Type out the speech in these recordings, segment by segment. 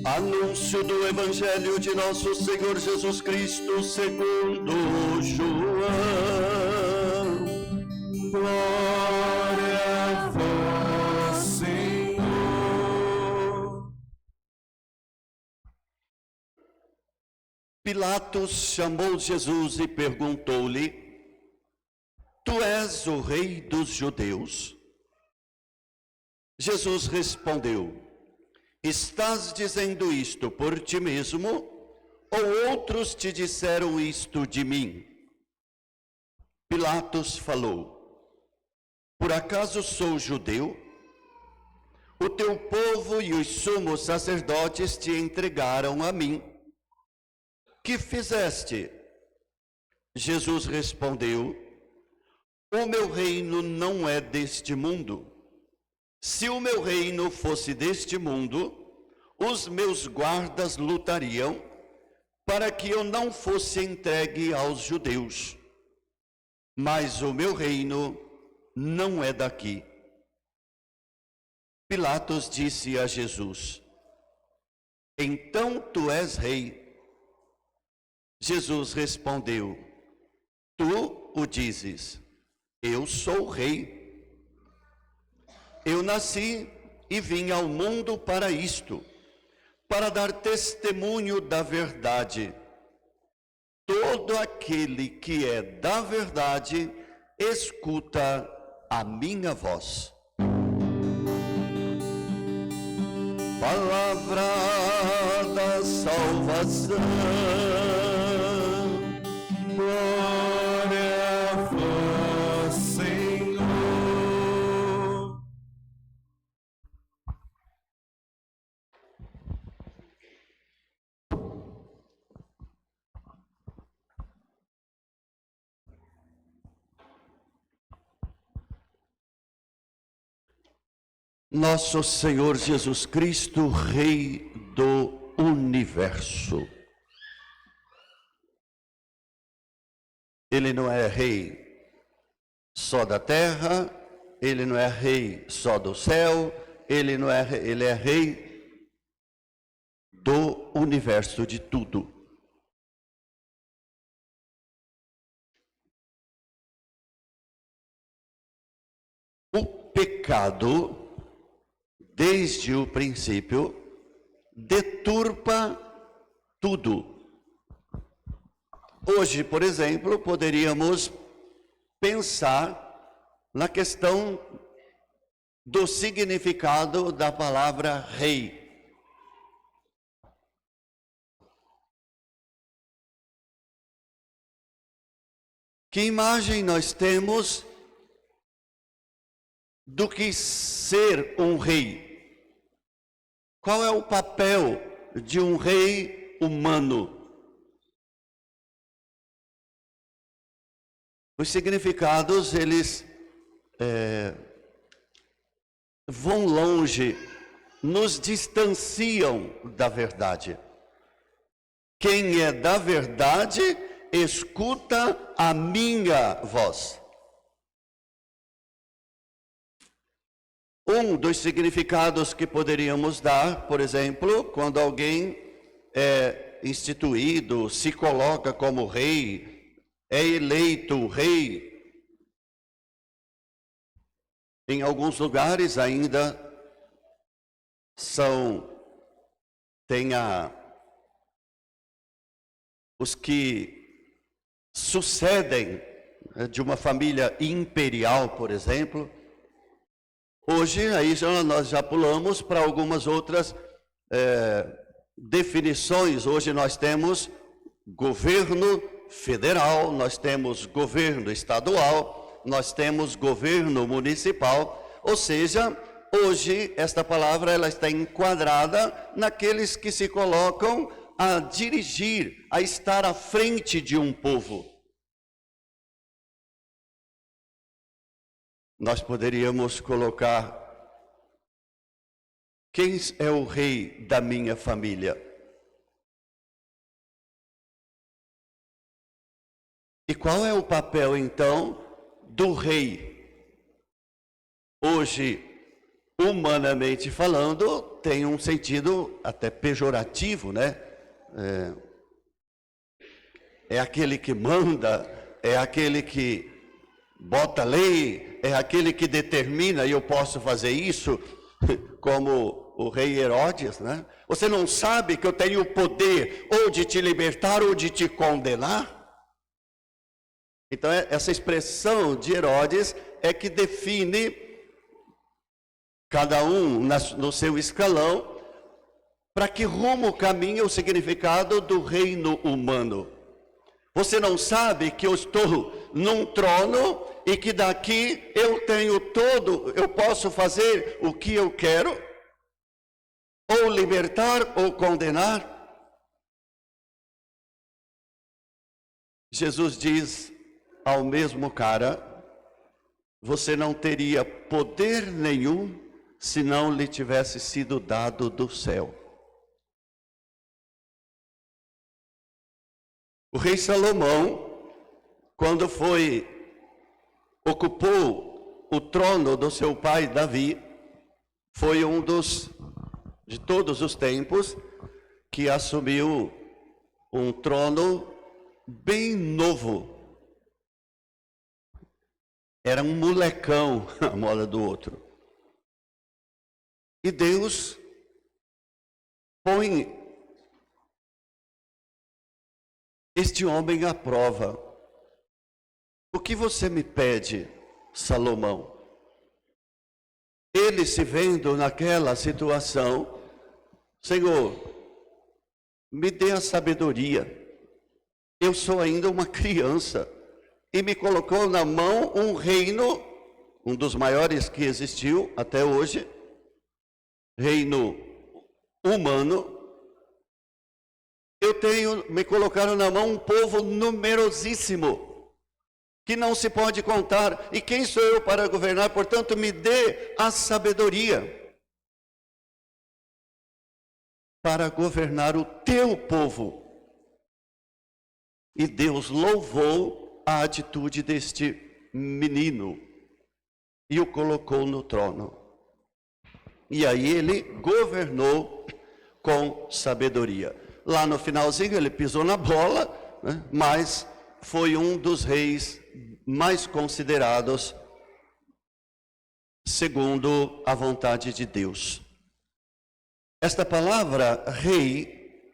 Anúncio do Evangelho de nosso Senhor Jesus Cristo segundo João. Glória a vós, Senhor. Pilatos chamou Jesus e perguntou-lhe: Tu és o rei dos judeus? Jesus respondeu: Estás dizendo isto por ti mesmo, ou outros te disseram isto de mim? Pilatos falou: Por acaso sou judeu? O teu povo e os sumos sacerdotes te entregaram a mim. Que fizeste? Jesus respondeu: O meu reino não é deste mundo. Se o meu reino fosse deste mundo, os meus guardas lutariam para que eu não fosse entregue aos judeus. Mas o meu reino não é daqui. Pilatos disse a Jesus: Então tu és rei. Jesus respondeu: Tu o dizes, eu sou rei. Eu nasci e vim ao mundo para isto, para dar testemunho da verdade. Todo aquele que é da verdade, escuta a minha voz. Palavra da salvação. Glória a vós, Senhor. Nosso Senhor Jesus Cristo, Rei do Universo. Ele não é rei só da terra, ele não é rei só do céu, ele é rei do universo, de tudo. O pecado, desde o princípio, deturpa tudo. Hoje, por exemplo, poderíamos pensar na questão do significado da palavra rei. Que imagem nós temos do que ser um rei? Qual é o papel de um rei humano? Os significados, eles vão longe, nos distanciam da verdade. Quem é da verdade, escuta a minha voz. Um dos significados que poderíamos dar, por exemplo, quando alguém é instituído, se coloca como rei, é eleito rei. Em alguns lugares ainda os que sucedem de uma família imperial, por exemplo. Hoje, aí nós já pulamos para algumas outras definições. Hoje nós temos governo federal, nós temos governo estadual, nós temos governo municipal. Ou seja, hoje esta palavra ela está enquadrada naqueles que se colocam a dirigir, a estar à frente de um povo. Nós poderíamos colocar: quem é o rei da minha família? E qual é o papel, então, do rei? Hoje, humanamente falando, tem um sentido até pejorativo, né? É aquele que manda, é aquele que bota lei, é aquele que determina, e eu posso fazer isso, como o rei Herodes, né? Você não sabe que eu tenho o poder ou de te libertar ou de te condenar? Então, essa expressão de Herodes é que define cada um no seu escalão, para que rumo caminha o significado do reino humano. Você não sabe que eu estou num trono e que daqui eu tenho eu posso fazer o que eu quero, ou libertar ou condenar? Jesus diz ao mesmo cara: você não teria poder nenhum se não lhe tivesse sido dado do céu. O rei Salomão, quando ocupou o trono do seu pai Davi, foi um de todos os tempos, que assumiu um trono bem novo. Era um molecão, a moda do outro. E Deus põe este homem à prova. O que você me pede, Salomão? Ele, se vendo naquela situação: Senhor, me dê a sabedoria. Eu sou ainda uma criança. E me colocou na mão um reino, um dos maiores que existiu até hoje, reino humano. Me colocaram na mão um povo numerosíssimo, que não se pode contar. E quem sou eu para governar? Portanto, me dê a sabedoria para governar o teu povo. E Deus louvou a atitude deste menino e o colocou no trono. E aí ele governou com sabedoria. Lá no finalzinho ele pisou na bola, né? Mas foi um dos reis mais considerados segundo a vontade de Deus. Esta palavra rei,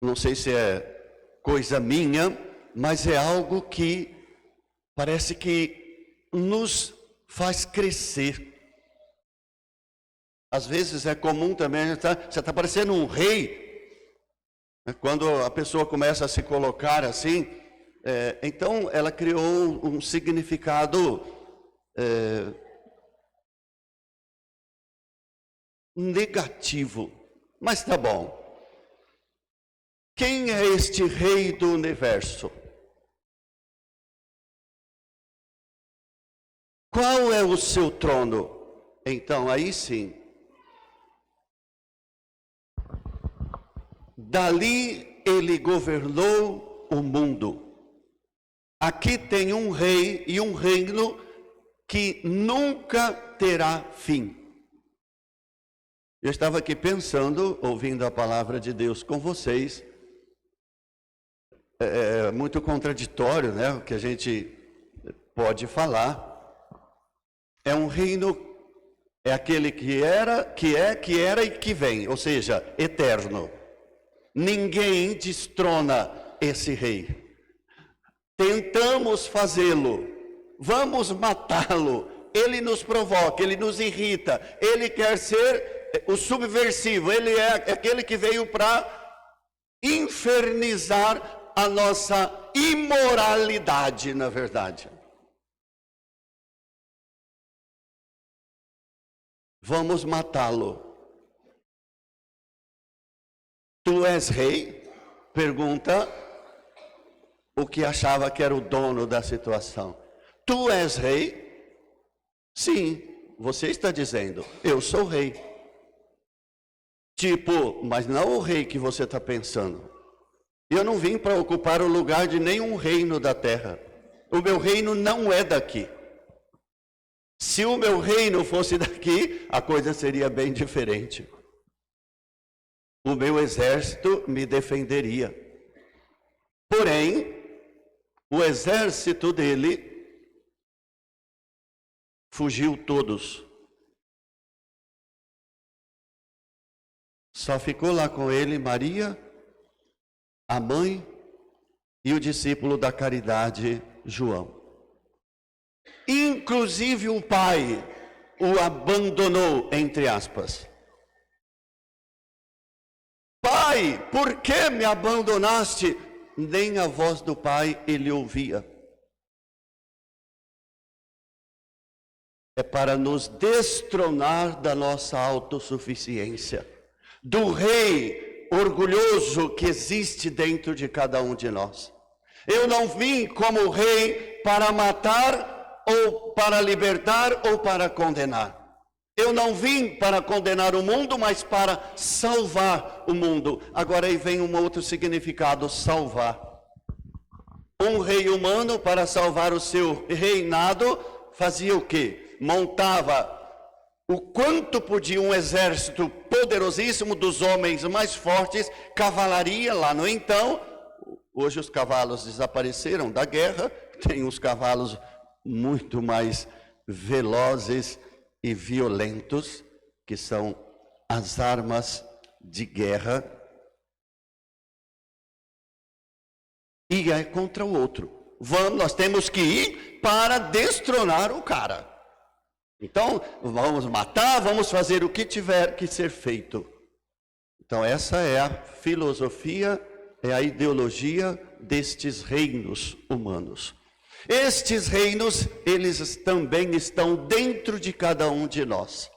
não sei se é coisa minha, mas é algo que parece que nos faz crescer. Às vezes é comum também, você está parecendo um rei, quando a pessoa começa a se colocar assim, então ela criou um significado negativo. Mas tá bom. Quem é este rei do universo? Qual é o seu trono? Então, aí sim, dali ele governou o mundo. Aqui tem um rei e um reino que nunca terá fim. Eu estava aqui pensando, ouvindo a palavra de Deus com vocês. É muito contraditório, né, o que a gente pode falar. É um reino, é aquele que era, que era e que vem, ou seja, eterno. Ninguém destrona esse rei. Tentamos fazê-lo, vamos matá-lo. Ele nos provoca, ele nos irrita, ele quer ser o subversivo, ele é aquele que veio para infernizar a nossa imoralidade, na verdade. Vamos matá-lo. Tu és rei? Pergunta o que achava que era o dono da situação. Tu és rei? Sim, você está dizendo, eu sou rei. Tipo, mas não o rei que você está pensando. Eu não vim para ocupar o lugar de nenhum reino da terra. O meu reino não é daqui. Se o meu reino fosse daqui, a coisa seria bem diferente. O meu exército me defenderia. Porém, o exército dele fugiu todos. Só ficou lá com ele Maria, a mãe e o discípulo da caridade, João. Inclusive o pai o abandonou, entre aspas. Pai, por que me abandonaste? Nem a voz do pai ele ouvia. É para nos destronar da nossa autossuficiência, do rei orgulhoso que existe dentro de cada um de nós. Eu não vim como rei para matar, ou para libertar, ou para condenar. Eu não vim para condenar o mundo, mas para salvar o mundo. Agora aí vem um outro significado, salvar. Um rei humano, para salvar o seu reinado, fazia o quê? Montava o quanto podia um exército poderosíssimo dos homens mais fortes, cavalaria lá no então. Hoje os cavalos desapareceram da guerra, tem uns cavalos muito mais velozes e violentos, que são as armas de guerra, e é contra o outro. Nós temos que ir para destronar o cara. Então, vamos matar, vamos fazer o que tiver que ser feito. Então, essa é a filosofia, é a ideologia destes reinos humanos. Estes reinos, eles também estão dentro de cada um de nós.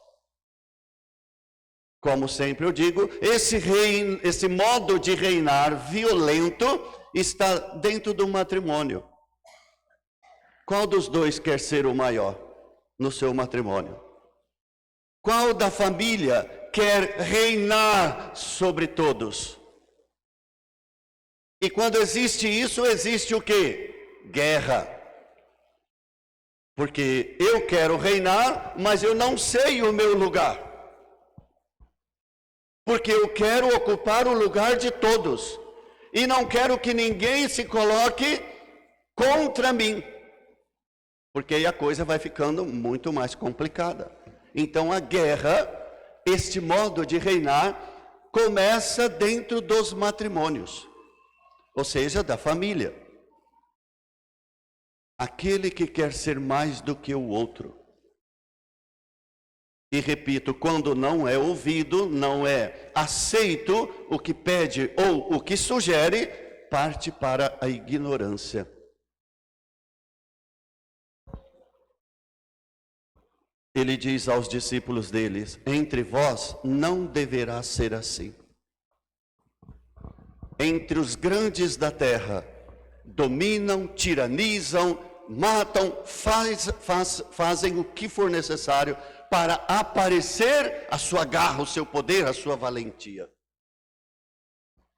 Como sempre eu digo, esse modo de reinar violento está dentro do matrimônio. Qual dos dois quer ser o maior no seu matrimônio? Qual da família quer reinar sobre todos? E quando existe isso, existe o quê? Guerra. Porque eu quero reinar, mas eu não sei o meu lugar. Porque eu quero ocupar o lugar de todos. E não quero que ninguém se coloque contra mim. Porque aí a coisa vai ficando muito mais complicada. Então a guerra, este modo de reinar, começa dentro dos matrimônios. Ou seja, da família. Aquele que quer ser mais do que o outro. E repito, quando não é ouvido, não é aceito o que pede ou o que sugere, parte para a ignorância. Ele diz aos discípulos deles: entre vós não deverá ser assim. Entre os grandes da terra, dominam, tiranizam, matam, fazem o que for necessário para aparecer a sua garra, o seu poder, a sua valentia.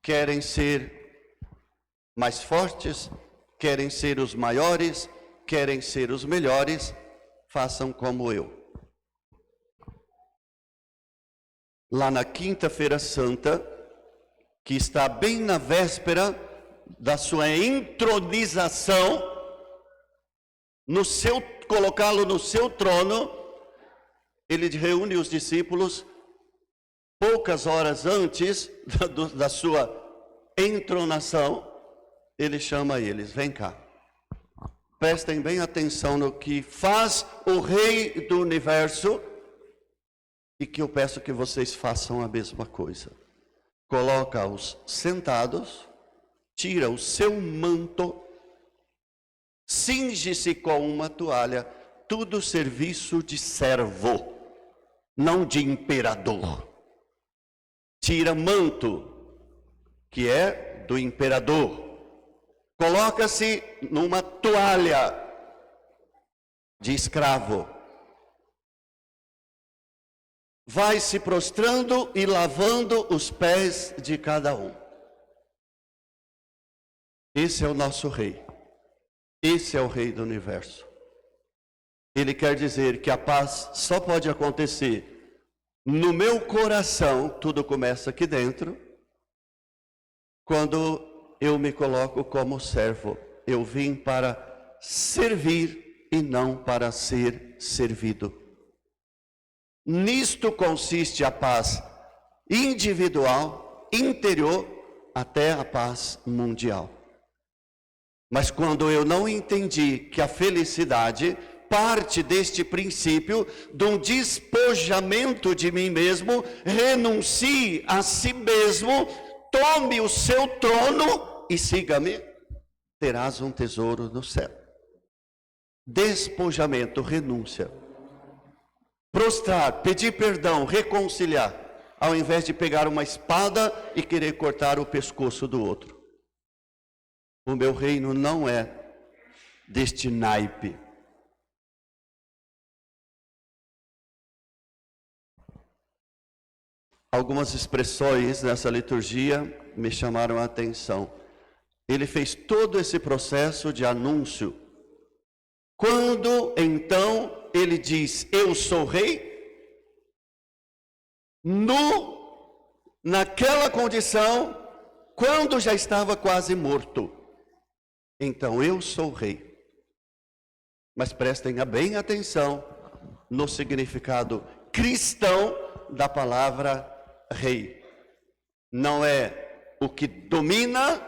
Querem ser mais fortes, querem ser os maiores, querem ser os melhores, façam como eu. Lá na Quinta-feira Santa, que está bem na véspera da sua entronização, colocá-lo no seu trono, ele reúne os discípulos poucas horas antes da sua entronação. Ele chama eles: vem cá, prestem bem atenção no que faz o Rei do Universo, e que eu peço que vocês façam a mesma coisa. Coloca-os sentados, tira o seu manto, cinge-se com uma toalha, tudo serviço de servo, não de imperador. Tira manto, que é do imperador, coloca-se numa toalha de escravo. Vai se prostrando e lavando os pés de cada um. Esse é o nosso rei. Esse é o Rei do Universo. Ele quer dizer que a paz só pode acontecer no meu coração, tudo começa aqui dentro, quando eu me coloco como servo. Eu vim para servir e não para ser servido. Nisto consiste a paz individual, interior, até a paz mundial. Mas quando eu não entendi que a felicidade parte deste princípio de um despojamento de mim mesmo, renuncie a si mesmo, tome o seu trono e siga-me, terás um tesouro no céu. Despojamento, renúncia. Prostrar, pedir perdão, reconciliar, ao invés de pegar uma espada e querer cortar o pescoço do outro. O meu reino não é deste naipe. Algumas expressões nessa liturgia me chamaram a atenção. Ele fez todo esse processo de anúncio. Quando então ele diz, eu sou rei, naquela condição, quando já estava quase morto. Então eu sou rei. Mas prestem bem atenção no significado cristão da palavra rei. Não é o que domina,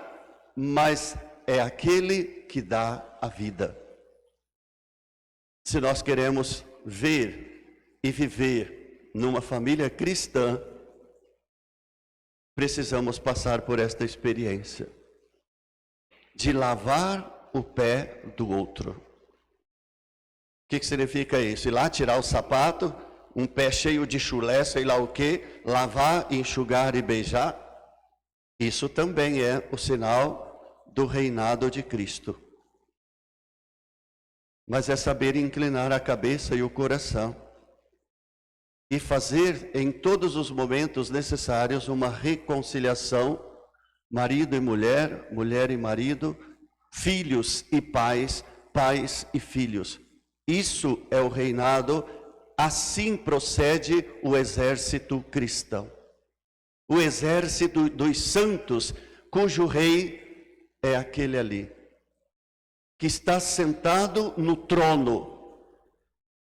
mas é aquele que dá a vida. Se nós queremos ver e viver numa família cristã, precisamos passar por esta experiência de lavar o pé do outro. O que significa isso? Ir lá tirar o sapato, um pé cheio de chulé, sei lá o que, lavar, enxugar e beijar. Isso também é o sinal do reinado de Cristo. Mas é saber inclinar a cabeça e o coração e fazer em todos os momentos necessários uma reconciliação, marido e mulher, mulher e marido, filhos e pais, pais e filhos. Isso é o reinado, assim procede o exército cristão. O exército dos santos, cujo rei é aquele ali, que está sentado no trono.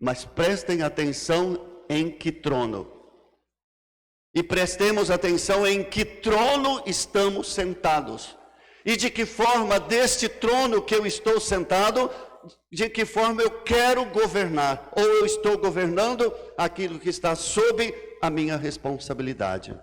Mas prestem atenção em que trono. E prestemos atenção em que trono estamos sentados. E de que forma deste trono que eu estou sentado, de que forma eu quero governar. Ou eu estou governando aquilo que está sob a minha responsabilidade.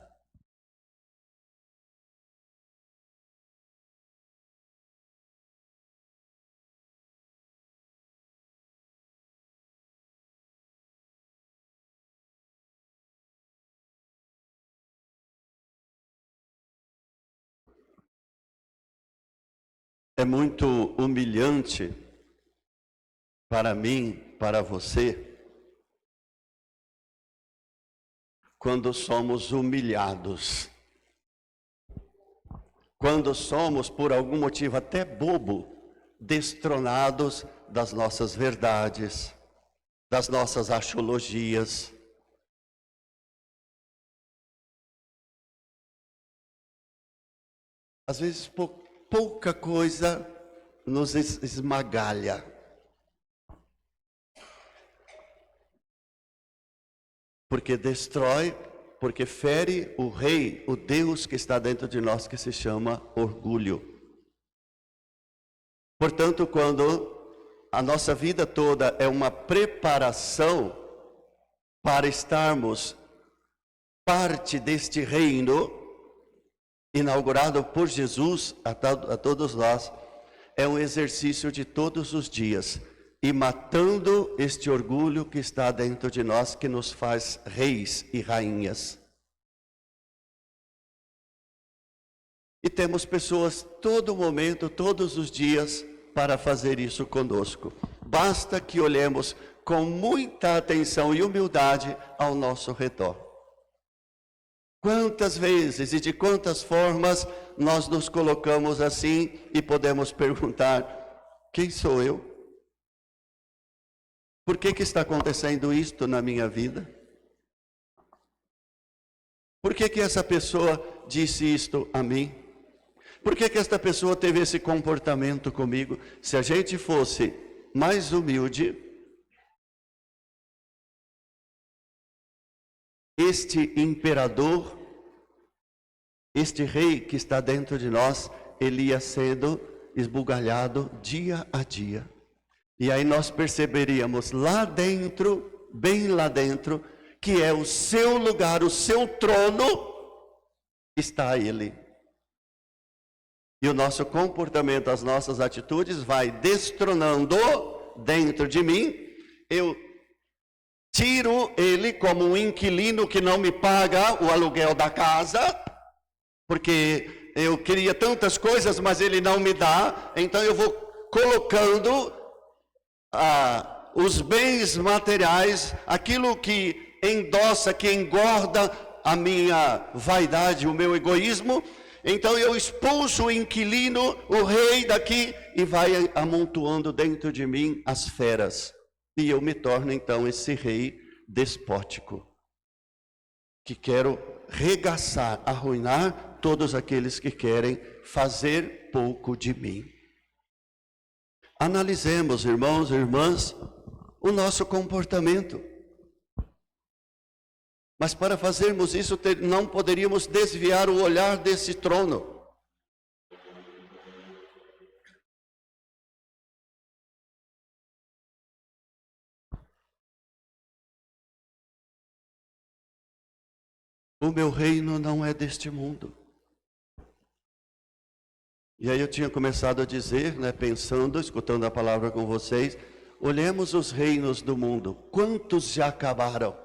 É muito humilhante para mim, para você, quando somos humilhados. Quando somos, por algum motivo até bobo, destronados das nossas verdades, das nossas axiologias. Às vezes pouca coisa nos esmagalha. Porque destrói, porque fere o rei, o Deus que está dentro de nós, que se chama orgulho. Portanto, quando a nossa vida toda é uma preparação para estarmos parte deste reino, inaugurado por Jesus a todos nós, é um exercício de todos os dias, e matando este orgulho que está dentro de nós, que nos faz reis e rainhas. E temos pessoas todo momento, todos os dias, para fazer isso conosco. Basta que olhemos com muita atenção e humildade ao nosso redor. Quantas vezes e de quantas formas nós nos colocamos assim e podemos perguntar, quem sou eu? Por que está acontecendo isto na minha vida? Por que essa pessoa disse isto a mim? Por que esta pessoa teve esse comportamento comigo? Se a gente fosse mais humilde, este imperador, este rei que está dentro de nós, ele ia sendo esbugalhado dia a dia. E aí nós perceberíamos lá dentro, bem lá dentro, que é o seu lugar, o seu trono, está ele. E o nosso comportamento, as nossas atitudes vai destronando dentro de mim. Eu tiro ele como um inquilino que não me paga o aluguel da casa, porque eu queria tantas coisas, mas ele não me dá. Então eu vou colocando os bens materiais, aquilo que endossa, que engorda a minha vaidade, o meu egoísmo. Então eu expulso o inquilino, o rei daqui, e vai amontoando dentro de mim as feras. E eu me torno então esse rei despótico, que quero regaçar, arruinar todos aqueles que querem fazer pouco de mim. Analisemos, irmãos e irmãs, o nosso comportamento. Mas para fazermos isso, não poderíamos desviar o olhar desse trono. O meu reino não é deste mundo. E aí eu tinha começado a dizer, pensando, escutando a palavra com vocês, olhemos os reinos do mundo. Quantos já acabaram?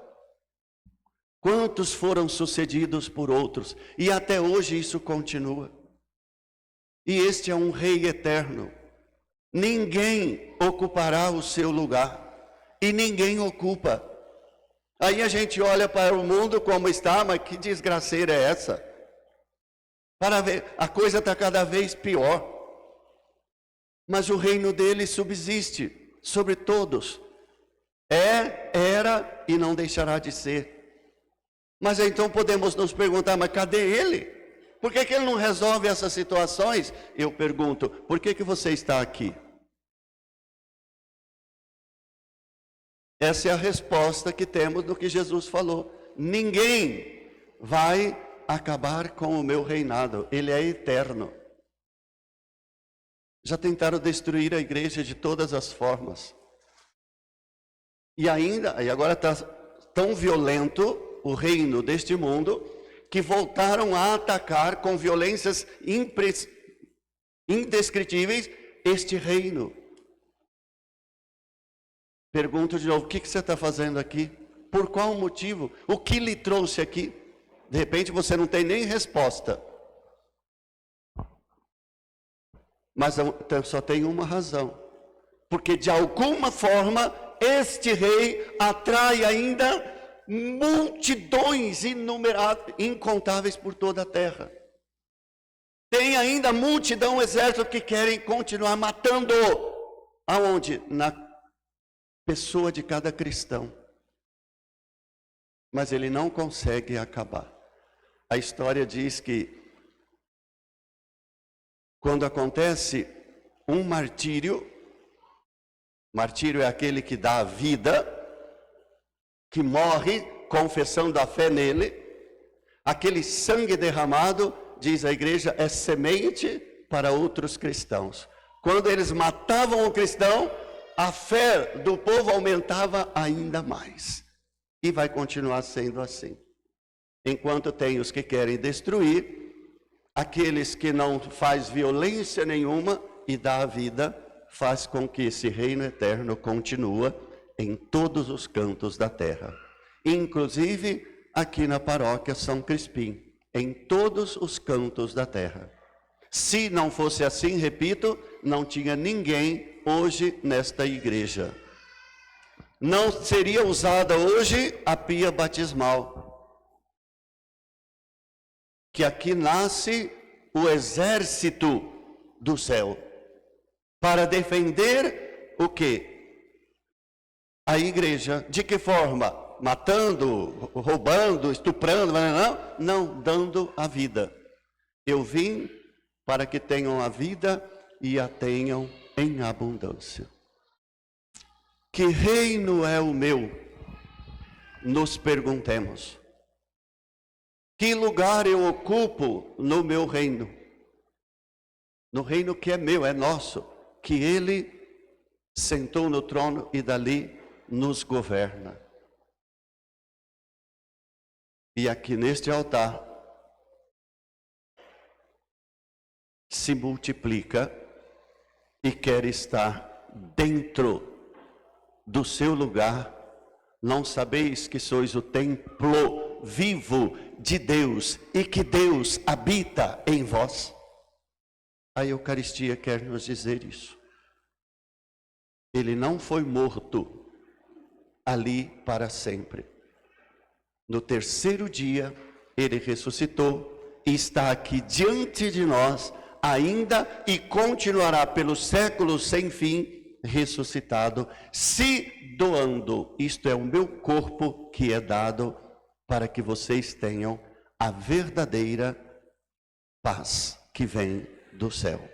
Quantos foram sucedidos por outros? E até hoje isso continua. E este é um rei eterno. Ninguém ocupará o seu lugar. E ninguém ocupa. Aí a gente olha para o mundo como está, mas que desgraceira é essa? Para ver, a coisa está cada vez pior. Mas o reino dele subsiste sobre todos. Era e não deixará de ser. Mas então podemos nos perguntar, mas cadê ele? Por que ele não resolve essas situações? Eu pergunto, por que você está aqui? Essa é a resposta que temos do que Jesus falou. Ninguém vai acabar com o meu reinado, ele é eterno. Já tentaram destruir a igreja de todas as formas. E agora está tão violento o reino deste mundo, que voltaram a atacar com violências indescritíveis este reino. Pergunto de novo, o que você está fazendo aqui? Por qual motivo? O que lhe trouxe aqui? De repente você não tem nem resposta. Mas só tem uma razão. Porque de alguma forma, este rei atrai ainda multidões incontáveis por toda a terra. Tem ainda multidão, exército que querem continuar matando. Aonde? Na pessoa de cada cristão. Mas ele não consegue acabar. A história diz que quando acontece um martírio é aquele que dá a vida, que morre confessando a fé nele, aquele sangue derramado, diz a igreja, é semente para outros cristãos. Quando eles matavam o cristão, a fé do povo aumentava ainda mais. E vai continuar sendo assim. Enquanto tem os que querem destruir, aqueles que não faz violência nenhuma e dá a vida, faz com que esse reino eterno continue em todos os cantos da terra, inclusive aqui na paróquia São Crispim, em todos os cantos da terra. Se não fosse assim, repito, não tinha ninguém hoje nesta igreja. Não seria usada hoje a pia batismal, que aqui nasce o exército do céu, para defender o quê? a igreja. De que forma? Matando, roubando, estuprando, não, dando a vida. Eu vim para que tenham a vida e a tenham em abundância. Que reino é o meu? Nos perguntemos. Que lugar eu ocupo no meu reino? No reino que é meu, é nosso, que Ele sentou no trono e dali nos governa. E aqui neste altar se multiplica e quer estar dentro do seu lugar. Não sabeis que sois o templo vivo de Deus e que Deus habita em vós? A Eucaristia quer nos dizer isso. Ele não foi morto ali para sempre. No terceiro dia, ele ressuscitou e está aqui diante de nós ainda e continuará pelos séculos sem fim, ressuscitado, se doando. Isto é o meu corpo que é dado para que vocês tenham a verdadeira paz que vem do céu.